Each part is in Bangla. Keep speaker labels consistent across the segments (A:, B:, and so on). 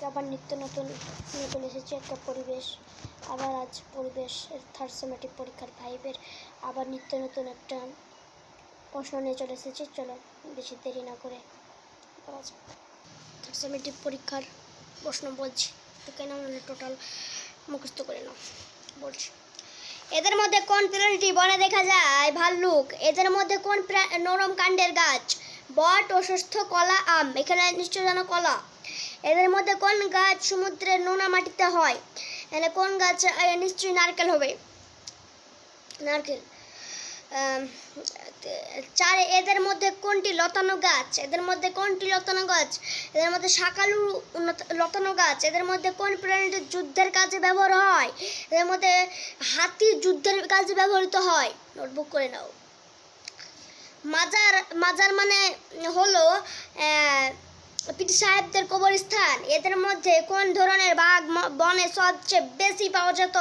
A: আবার নিত্য নতুন নতুন এসেছে একটা পরিবেশ। আবার আজ পরিবেশ থার্ড সেমেটিক পরীক্ষার 5-এর আবার নিত্য নতুন একটা প্রশ্ন নিয়ে চলে এসেছি। চলো বেশি দেরি না করে থার্ড সেমেটিক পরীক্ষার প্রশ্ন বলছি, তো কেন টোটাল মুখস্থ করে নাও। বলছি, এদের মধ্যে কোন প্রাণীটি বনে দেখা যায়? ভাল্লুক। এদের মধ্যে কোন নরম কাণ্ডের গাছ? বট, অশ্বত্থ, কলা, আম। এখানে নিশ্চয় জানো কলা। এদের মধ্যে কোন গাছ সমুদ্রের নোনা মাটিতে হয়? এখানে কোন গাছ? নিশ্চয়ই নারকেল হবে, নারকেল। এদের মধ্যে কোনটি লতানো গাছ? এদের মধ্যে কোনটি লতানো গাছ? এদের মধ্যে শাকালু লতানো গাছ। এদের মধ্যে কোন প্রাণীটি যুদ্ধের কাজে ব্যবহার হয়? এদের মধ্যে হাতি যুদ্ধের কাজে ব্যবহৃত হয়। নোটবুক করে নাও। মাজার মানে হলো পীর সাহেবদের কবরস্থান। এদের মধ্যে কোন ধরনের বাঘ বনে সবচেয়ে বেশি পাওয়া যেত?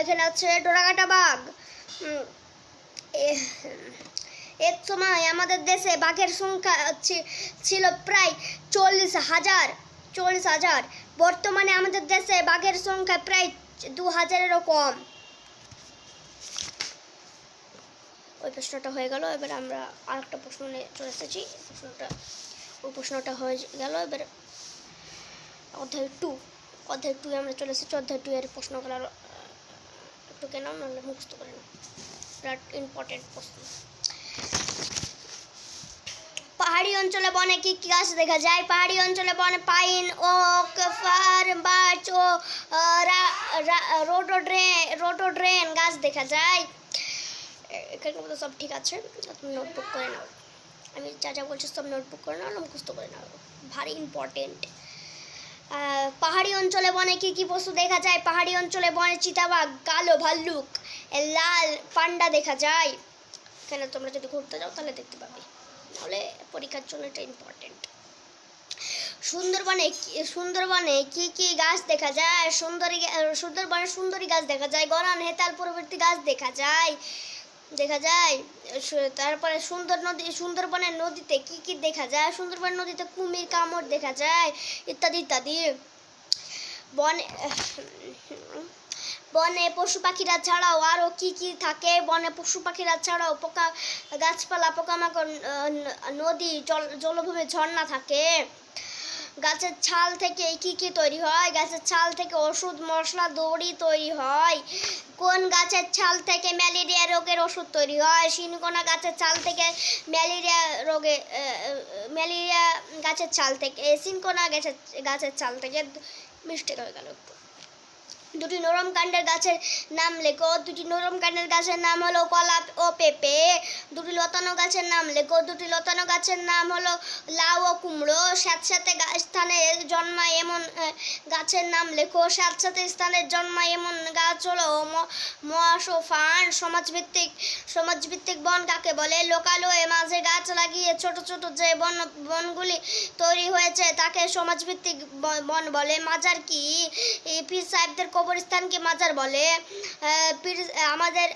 A: এখানে আছে ডোরাকাটা বাঘ। এক সময় আমাদের দেশে বাঘের সংখ্যা ছিল প্রায় 40,000। বর্তমানে আমাদের দেশে বাঘের সংখ্যা প্রায় 2,000-এরও কম। ওই প্রশ্নটা হয়ে গেল। এবার আমরা আরেকটা প্রশ্ন নিয়ে চলে এসেছি। ওই প্রশ্নটা হয়ে গেল। এবার অধ্যায় 2 আমরা চলে এসেছি। অধ্যায় 2 এর প্রশ্নগুলো একটু কেন নাহলে মুখস্থ করে নাও, বিরাট ইম্পর্টেন্ট প্রশ্ন। পাহাড়ি অঞ্চলে বনে কি কি গাছ দেখা যায়? পাহাড়ি অঞ্চলে বনে পাইন, ওক, ফার, বার্চ ও রোডোড্রেন গাছ দেখা যায়। এখানে মতো সব ঠিক আছে, তুমি নোটবুক করে নাও। আমি যা বলছি সব নোটবুক করে নাও, মুখস্থ করে নাও, ভারী ইম্পর্টেন্ট। পাহাড়ি অঞ্চলে বনে কি কি পশু দেখা যায়? পাহাড়ি অঞ্চলে বনে চিতাবাঘ, কালো ভাল্লুক, লাল পান্ডা দেখা যায়। এখানে তোমরা যদি ঘুরতে যাও তাহলে দেখতে পাবে, নাহলে পরীক্ষার জন্য এটা ইম্পর্টেন্ট। সুন্দরবনে কি কি গাছ দেখা যায়? সুন্দরবনে সুন্দরী গাছ দেখা যায়, গরান, হেতাল প্রভৃতি গাছ দেখা যায়। তারপরে সুন্দরবনের নদীতে কি কি দেখা যায়? সুন্দরবনের নদীতে কুমির, কামড় দেখা যায়, ইত্যাদি ইত্যাদি। বনে পশু পাখিরা ছাড়াও আরো কি কি থাকে? বনে পশু পাখিরা ছাড়াও গাছপালা, পোকামাকড়, নদী, জলভূমি, ঝর্ণা থাকে। গাছের ছাল থেকে কি কি তৈরি হয়? গাছের ছাল থেকে ওষুধ, মশলা, দড়ি তৈরি হয়। কোন গাছের ছাল থেকে ম্যালেরিয়া রোগের ওষুধ তৈরি হয়? সিনকোনা গাছের ছাল থেকে ম্যালেরিয়া গাছের ছাল থেকে, সিনকোনা গাছের ছাল থেকে। মিস্টেক হয়ে গেল। দুটি নরম কাণ্ডের গাছের নাম লেখো। দুটি নরম কাণ্ডের গাছের নাম হলো কলা ও পেঁপে। দুটি লতানো গাছের নাম লেখো। দুটি লতানো গাছের নাম হলো লাউ ও কুমড়ো। স্যাঁতস্যাঁতে স্থানে জন্মায় এমন গাছের নাম লেখো। স্যাঁতস্যাঁতে স্থানে জন্মায় এমন গাছ হলো মহাশ ও ফান। সমাজভিত্তিক বন কাকে বলে? লোকালয়ে মাঝে গাছ লাগিয়ে ছোট ছোট যে বনগুলি তৈরি হয়েছে তাকে সমাজভিত্তিক বন বলে। মাজার কি? পীর সাহেবদের কবরস্থানকে মাজার বলে। আমাদের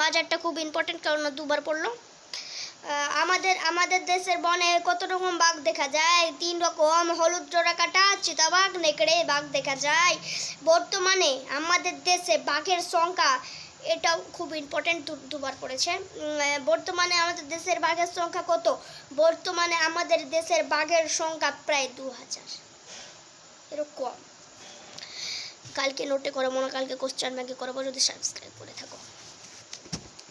A: মাজারটা খুব ইম্পর্টেন্ট, কারণ 2বার পড়লো। আমাদের দেশের বনে কত রকম বাঘ দেখা যায়? 3 রকম, হলুদ ডোরাকাটা, চিতাবাঘ, নেকড়ে বাঘ দেখা যায়। বর্তমানে আমাদের দেশে বাঘের সংখ্যা, এটাও খুব ইম্পর্টেন্ট, 2বার পড়েছে। বর্তমানে আমাদের দেশের বাঘের সংখ্যা কত? বর্তমানে আমাদের দেশের বাঘের সংখ্যা প্রায় 2,000, এরকম। কালকে নোটে করবো না, কালকে কোশ্চেন ব্যাংকে করবো, যদি সাবস্ক্রাইব করে থাকো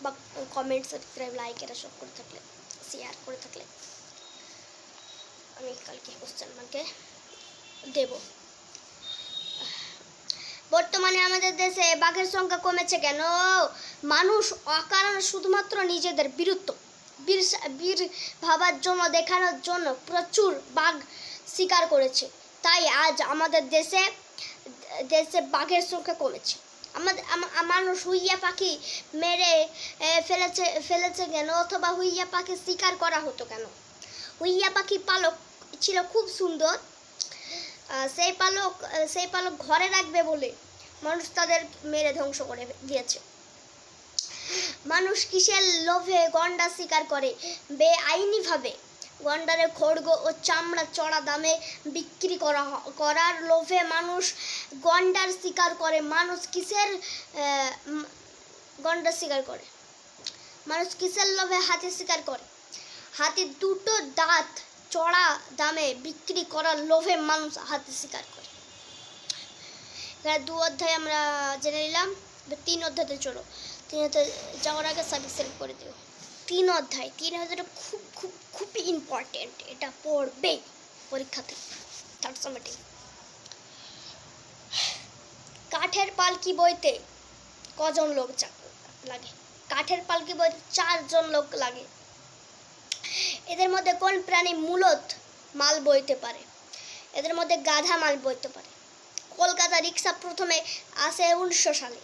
A: বা কমেন্ট, সাবস্ক্রাইব, লাইক এরা সব করে থাকলে, শেয়ার করে থাকলে আমি কালকে কোশ্চেন ব্যাংকে দেব। বর্তমানে আমাদের দেশে বাঘের সংখ্যা কমেছে কেন? মানুষ অকারণে শুধুমাত্র নিজেদের বীর ভাবার জন্য, দেখানোর জন্য প্রচুর বাঘ শিকার করেছে। তাই আজ আমাদের দেশে বাঘের সংখ্যা কমেছে। মানুষ হুইয়া পাখি মেরে ফেলেছে কেন? অথবা হুইয়া পাখি শিকার করা হতো কেন? হুইয়া পাখি পালক ছিল খুব সুন্দর, সেই পালক ঘরে রাখবে বলে মানুষ তাদের মেরে ধ্বংস করে দিয়েছে। মানুষ কিসের লোভে গন্ডার শিকার করে? বেআইনিভাবে। গন্ডারের খড়গ ও চামড়া চড়া দামে বিক্রি করার লোভে মানুষ গন্ডার শিকার করে। মানুষ কিসের গন্ডার শিকার করে? মানুষ কিসের লোভে হাতি শিকার করে? হাতির দুটো দাঁত চড়া দামে বিক্রি করার লোভে মানুষ হাতি শিকার করে। এখানে 2 অধ্যায় আমরা জেনে নিলাম। 3 অধ্যায়তে চলো। 3 অধ্যায় যাওয়ার আগে সাবস্ক্রাইব করে দিও। 3 অধ্যায়টা খুবই ইম্পর্টেন্ট, এটা পড়বে পরীক্ষাতে। Third summative. কাঠের পালকি বইতে কজন লোক লাগে? কাঠের পালকি বইতে 4 জন লোক লাগে। এদের মধ্যে কোন প্রাণী মূলত মাল বইতে পারে? এদের মধ্যে গাধা মাল বইতে পারে। কলকাতা রিক্সা প্রথমে আসে 1900 সালে।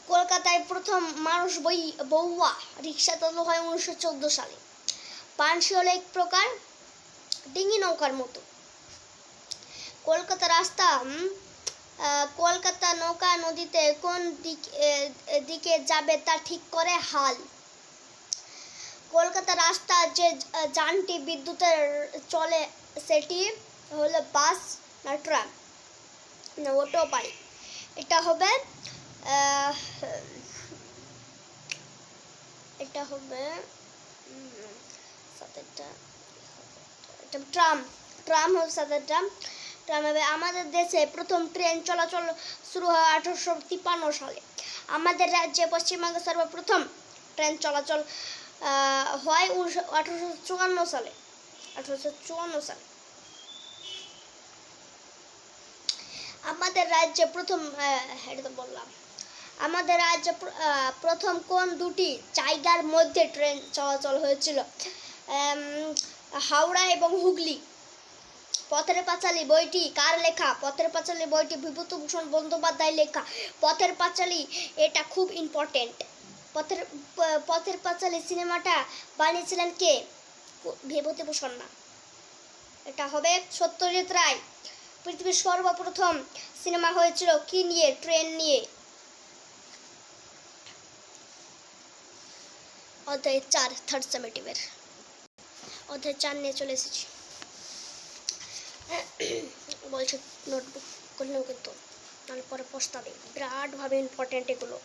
A: কলকাতায় প্রথম মানুষ বউয়া রিক্সা চালু হয় 1914 সালে। পানসি হলো এক প্রকার ডিঙি নৌকার মতো। কলকাতা নৌকা নদীতে কোন দিকে যাবে তা ঠিক করে হাল। কলকাতা রাস্তা যে যানটি বিদ্যুতের চলে সেটি হলো বাস না ট্রাম না অটো বাইক? এটা হবে ট্রাম হবে সাথে ট্রাম হবে। আমাদের দেশে প্রথম ট্রেন চলাচল শুরু হয় 1853 সালে। আমাদের রাজ্যে পশ্চিমবঙ্গে সর্বপ্রথম ট্রেন চলাচল হয় 1854 সালে। আমাদের রাজ্যে প্রথম কোন দুটি জায়গার মধ্যে ট্রেন চলাচল হয়েছিল? হাওড়া এবং হুগলি। পথের পাঁচালী বইটি কার লেখা? পথের পাঁচালী বইটি বিভূতিভূষণ বন্দ্যোপাধ্যায় লেখা। পথের পাঁচালী এটা খুব ইম্পর্টেন্ট। পথের পাঁচালী সিনেমাটা বানিয়েছিলেন কে? বিভূতিভূষণ না, এটা হবে সত্যজিৎ রায়। পৃথিবীর সর্বপ্রথম সিনেমা হয়েছিল কি নিয়ে? ট্রেন নিয়ে। অধ্যায় 4 থার্ড সামেটিভের অধ্যায় 4 নিয়ে চলে এসেছি। বলছে নোটবুক করলেও কিন্তু তাহলে পরে পস্তাবে, বিরাটভাবে ইম্পর্টেন্ট এগুলো।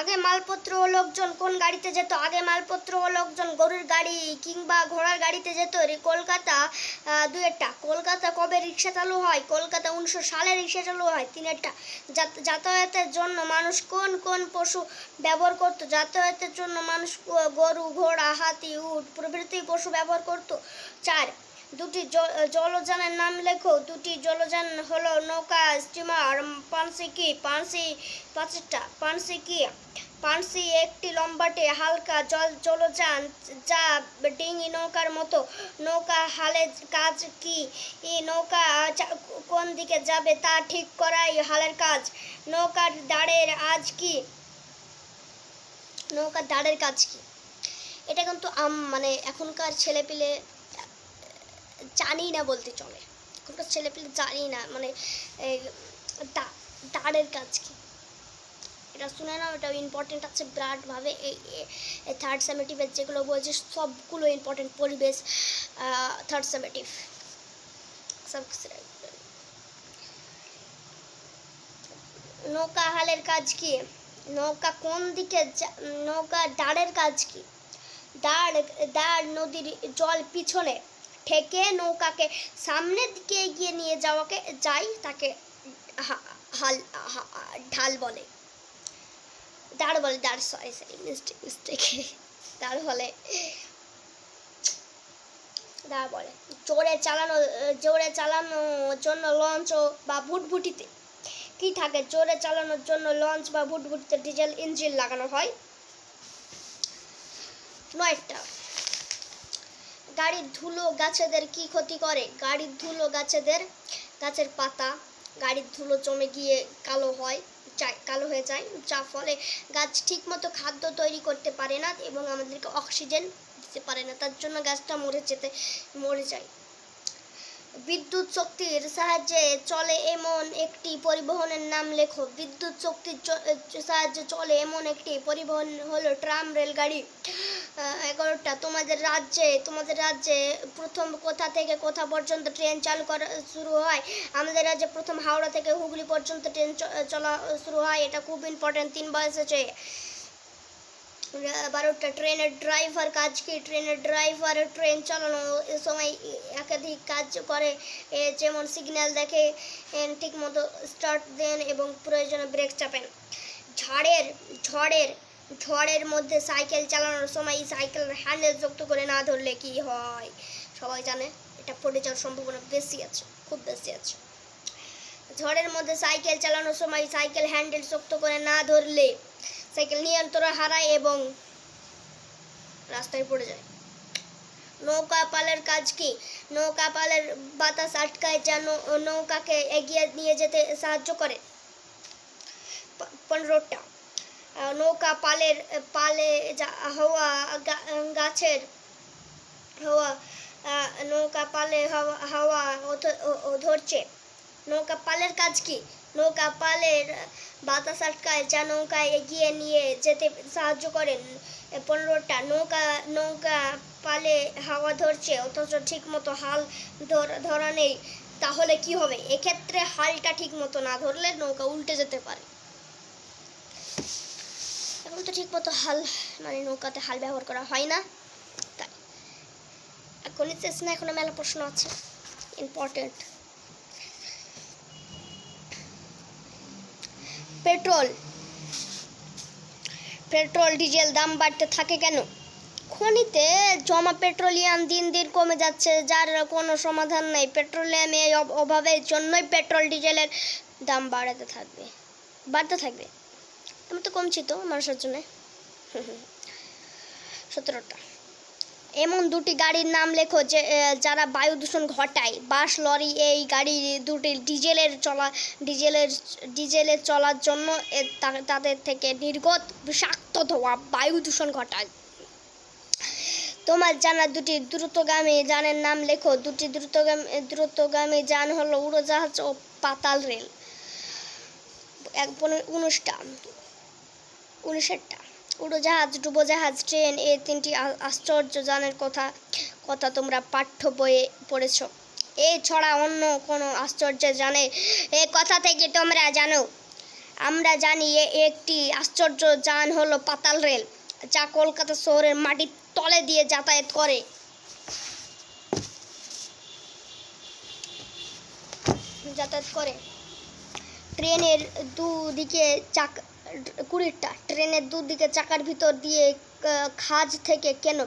A: আগে মালপত্র ও লোকজন কোন গাড়িতে যেত? আগে মালপত্র ও লোকজন গরুর গাড়ি কিংবা ঘোড়ার গাড়িতে যেত। কলকাতা 2 কলকাতা কবে রিক্সা চালু হয়? কলকাতা 1900 সালে রিক্সা চালু হয়। 3 যাতায়াতের জন্য মানুষ কোন কোন পশু ব্যবহার করত? যাতায়াতের জন্য মানুষ গরু, ঘোড়া, হাতি, উট প্রভৃতি পশু ব্যবহার করত। 4 দুটি জলযানের নাম লেখো। 2টি জলযান হলো নৌকা, স্টিমার। পানসি কি? পানসি একটি লম্বাটে হালকা জলযান যা ডিঙি নৌকার মতো। নৌকা হালের কাজ কি? নৌকা কোন দিকে যাবে তা ঠিক করাই হালের কাজ। নৌকার দাঁড়ের কাজ কি? এটা কিন্তু মানে এখনকার ছেলেপিলে জানি না বলতে চলে। এখনকার ছেলেপিলে জানি না মানে দাঁড়ের কাজ কি, এটা শুনে নাও। এটা ইম্পর্টেন্ট আছে বিরাটভাবে। এই থার্ড সামেটিভের যেগুলো বলছে সবগুলো ইম্পর্টেন্ট। পরিবেশ থার্ড সামেটিভ। নৌকা হালের কাজ কি? নৌকা কোন দিকে নৌকা দাঁড়ের কাজ কি? দাঁড় নদীর জল পিছনে ঠেকে নৌকাকে সামনের দিকে এগিয়ে নিয়ে যায় তাকে ঢাল বলে। দাঁড় বলে। জোরে চালানোর জন্য লঞ্চ বা ভুটভুটিতে কি থাকে? জোরে চালানোর জন্য লঞ্চ বা ভুটভুটিতে ডিজেল ইঞ্জিন লাগানো হয়। 9 গাড়ির ধুলো গাছেদের কি ক্ষতি করে? গাড়ির ধুলো গাছের পাতা, গাড়ির ধুলো জমে গিয়ে কালো হয়ে যায়, যার ফলে গাছ ঠিকমতো খাদ্য তৈরি করতে পারে না এবং আমাদেরকে অক্সিজেন দিতে পারে না। তার জন্য গাছটা মরে যায়। বিদ্যুৎ শক্তির সাহায্যে চলে এমন একটি পরিবহনের নাম লেখো। বিদ্যুৎ শক্তির সাহায্যে চলে এমন একটি পরিবহন হলো ট্রাম, রেলগাড়ি। 11টা, তোমাদের রাজ্যে প্রথম কোথা থেকে কোথা পর্যন্ত ট্রেন চালু করা শুরু হয়? আমাদের রাজ্যে প্রথম হাওড়া থেকে হুগলি পর্যন্ত ট্রেন চলা শুরু হয়। এটা খুব ইম্পর্টেন্ট, 3বার এসেছে। 12টা, ট্রেনের ড্রাইভার কাজ কি? ট্রেনের ড্রাইভার ট্রেন চালানোর সময় একাধিক কাজ করে, যেমন সিগন্যাল দেখে, ঠিক মতো স্টার্ট দেন এবং প্রয়োজনে ব্রেক চাপেন। ঝড়ের মধ্যে সাইকেল চালানোর সময় সাইকেলের হ্যান্ডেল শক্ত করে না ধরলে কি হয়? সবাই জানে, এটা পড়ে যাওয়ার সম্ভাবনা বেশি আছে, খুব বেশি আছে। ঝড়ের মধ্যে সাইকেল চালানোর সময় সাইকেল হ্যান্ডেল শক্ত করে না ধরলে সাইকেল নিয়ন্ত্রণ হারায় এবং রাস্তায় পড়ে যায়। নৌকা পালের কাজ কি? নৌকা পালের বাতাস আটকায় যা নৌকাকে এগিয়ে নিয়ে যেতে সাহায্য করে। 15টা, নৌকা পালে হাওয়া গাছের হাওয়া নৌকা পালে হাওয়া ধরছে। নৌকা পালের কাজ কি? নৌকা পালের বাতাস আটকায় যা নৌকায় এগিয়ে নিয়ে যেতে সাহায্য করেন। 15টা, নৌকা পালে হাওয়া ধরছে অথচ ঠিক মতো হাল ধরা নেই, তাহলে কি হবে? এক্ষেত্রে হালটা ঠিক মতো না ধরলে নৌকা উল্টে যেতে পারে। এখন তো ঠিক মতো নৌকাতে হাল ব্যবহার করা হয় না, তাই এখন শেষ না, এখনো মেলা প্রশ্ন আছে ইম্পর্টেন্ট। পেট্রোল ডিজেল দাম বাড়তে থাকে কেন? খনিতে জমা পেট্রোলিয়াম দিন দিন কমে যাচ্ছে, যার কোনো সমাধান নেই। পেট্রোলিয়ামের অভাবের জন্যই পেট্রোল ডিজেলের দাম বাড়তে থাকবে। আমি তো কমছি তো মানুষের জন্য। 17টা, এমন দুটি গাড়ির নাম লেখো যারা বায়ু দূষণ ঘটায়। বাস, লরি। এই গাড়ি দুটি ডিজেলের চলার জন্য তাদের থেকে নির্গত বিষাক্ত ধোঁয়া বায়ু দূষণ ঘটায়। তোমার জানা দুটি দ্রুতগামী যানের নাম লেখো। দুটি দ্রুতগামী যান হলো উড়োজাহাজ ও পাতাল রেল। 19টা, উড়োজাহাজ, ডুবোজাহাজ, ট্রেন, এই 3টি আশ্চর্য যানের কথা তোমরা পাঠ্য বইয়ে পড়েছ। এছাড়া অন্য কোনো আশ্চর্য যানের কথা থেকে তোমরা জানো? আমরা জানি একটি আশ্চর্য যান হলো পাতাল রেল, যা কলকাতা শহরের মাটির তলে দিয়ে যাতায়াত করে। ট্রেনের দুদিকে 20টা, ট্রেনের দুদিকে চাকার ভিতর দিয়ে খাঁজ থাকে কেন?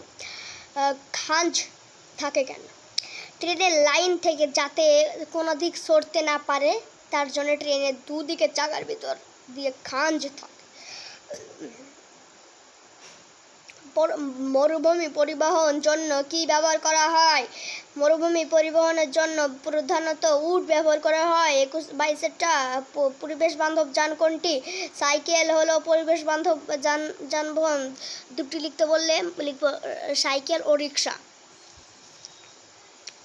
A: ট্রেনের লাইন থেকে যাতে কোনো দিক সরতে না পারে, তার জন্য ট্রেনের দুদিকে চাকার ভিতর দিয়ে খাঁজ থাকে। মরুভূমি পরিবহন জন্য কি ব্যবহার করা হয়? মরুভূমি পরিবহনের জন্য প্রধানত উট ব্যবহার করা হয়। 22টা, পরিবেশ বান্ধব যান কোনটি? সাইকেল হলো পরিবেশ বান্ধব যানবাহন। দুটি লিখতে বললে লিখব সাইকেল ও রিক্সা।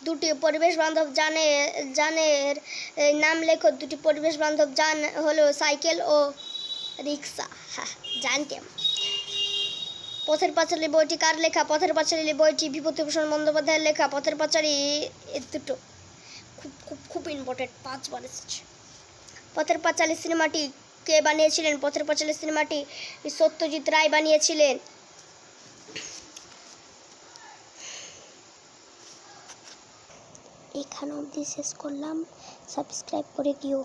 A: দুটি পরিবেশ বান্ধব যানের নাম লেখো। দুটি পরিবেশ বান্ধব যান হলো সাইকেল ও রিক্সা। হ্যাঁ, জানতাম। পথের পাঁচালী বইটি কার লেখা? পথের পাঁচালী বইটি বিভূতিভূষণ বন্দ্যোপাধ্যায়ের লেখা। পথের পাঁচালী দুটো খুব ইম্পর্টেন্ট, 5বার এসেছে। পথের পাঁচালী সিনেমাটি কে বানিয়েছিলেন? পথের পাঁচালী সিনেমাটি সত্যজিৎ রায় বানিয়েছিলেন। এখানে অবধি শেষ করলাম, সাবস্ক্রাইব করে দিও।